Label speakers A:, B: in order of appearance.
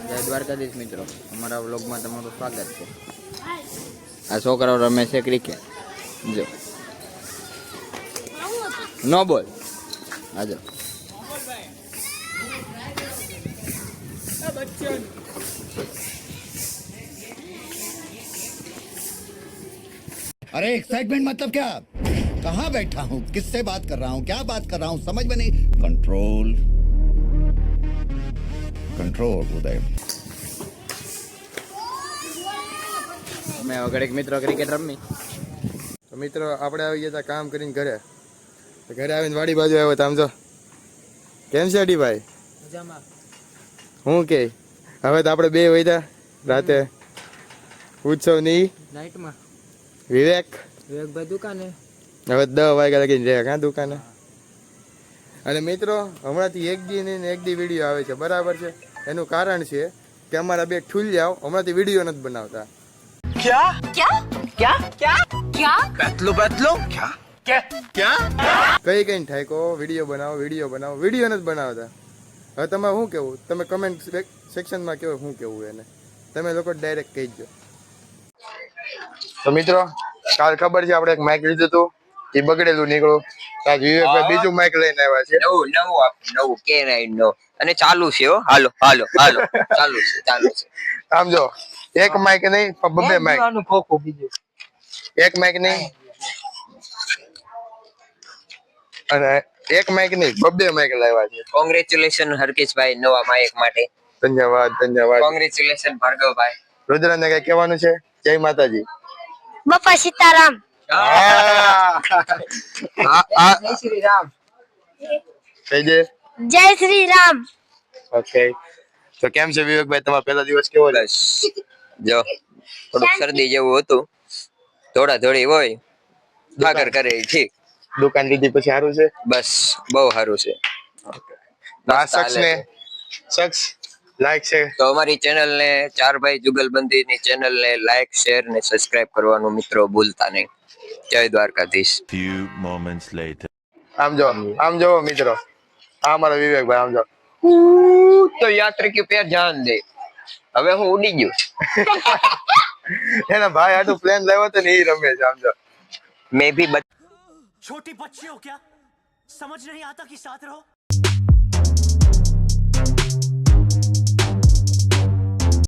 A: જય દ્વારકાધીશ મિત્રો, અમારા વ્લોગમાં તમારું સ્વાગત છે. આ છોકરાઓ રમે છે ક્રિકેટ. જો નો બોલ. આજો
B: अरे एक्साइटमेंट मतलब क्या? कहाँ बैठा हूँ, किससे बात कर रहा हूँ, क्या बात कर रहा हूँ, समझ में नहीं. कंट्रोल कंट्रोल उदय.
A: મેં વગર એક મિત્રો ક્રિકેટ રમી.
C: તો મિત્રો આપણે આવી ગયા હતા કામ કરીને ઘરે. ઘરે આવીને વાડી બાજુ આવ્યો તો આમ જો કેમ છે અડીભાઈ? હું કે હવે તો આપણે બે વૈદા રાતે ઉત્સવની
A: નાઈટમાં
C: વિવેક
A: વિવેકભાઈ દુકાને
C: હવે 10 વાગ્યા લગીને રહે કાં દુકાને. અને મિત્રો હમણાંથી એક દી ને એક દી વિડીયો આવે છે, બરાબર છે. એનું કારણ છે કે અમારા બે ઠુલિયાઓ હમણાંથી વિડીયો નથી બનાવતા.
D: क्या क्या क्या क्या क्या पतलू पतलू क्या क्या क्या
C: કઈ ઠાકો વિડીયો બનાવો વિડીયો નથી બનાવતા. હવે તમે શું કેવું, તમે કમેન્ટ સેક્શનમાં કહો શું કેવું એને, તમે લોકો ડાયરેક્ટ કહી દો. તો મિત્રો કાલ ખબર છે આપણે એક માઇક લીધું હતું, એ બગડેલું નીકળ્યું. આજ વિવેકભાઈ બીજું માઇક લઈને આવ્યા છે.
E: નવું કે નો અને ચાલુ છે. હો હાલો હાલો હાલો ચાલુ છે.
C: આમ જો એક માઇક નહીં પણ બબે માઇક. એક માઇક નહીં અને એક માઇક નહીં બબે માઇક લાવ્યા છે.
E: કોંગ્રેચ્યુલેશન હરકેશભાઈ નવા માયક માટે.
C: ધન્યવાદ ધન્યવાદ.
E: કોંગ્રેચ્યુલેશન ભાર્ગવભાઈ.
C: રુદ્રને કઈ કહેવાનું છે? જય માતાજી.
F: બાપા સીતારામ.
E: જય શ્રી રામ.
C: કહી દે.
F: જય શ્રી રામ.
C: ઓકે. તો કેમ છે વિવેકભાઈ, તમારો પહેલો દિવસ કેવો રહ્યો?
E: જો થોડુંક શરદી જેવું હતું, થોડા થોડી હોય ભાગર કરે ઠીક.
C: દુકાન લીધી પછી સારું છે?
E: બસ બહુ સારું છે.
C: આ શખ્સ લાઈક છે
E: તો અમારી ચેનલ ને ચારભાઈ જુગલબંધી ની ચેનલ ને લાઈક શેર ને સબસ્ક્રાઇબ કરવાનું મિત્રો ભૂલતા નહીં. જય દ્વારકાધીશ.
G: Few moments later.
C: આમ જો મિત્રો, આ મારો વિવેકભાઈ આમ જો.
E: તો યાત્રિક પર ધ્યાન દે. હવે હું ઉડી ગયો.
C: એના ભાઈ આટલું પ્લેન લાવ્યો તો ને એ રમે છે આમ જો.
E: મેં ભી
D: छोटी बच्ची हो क्या समझ नहीं आता कि साथ रहो.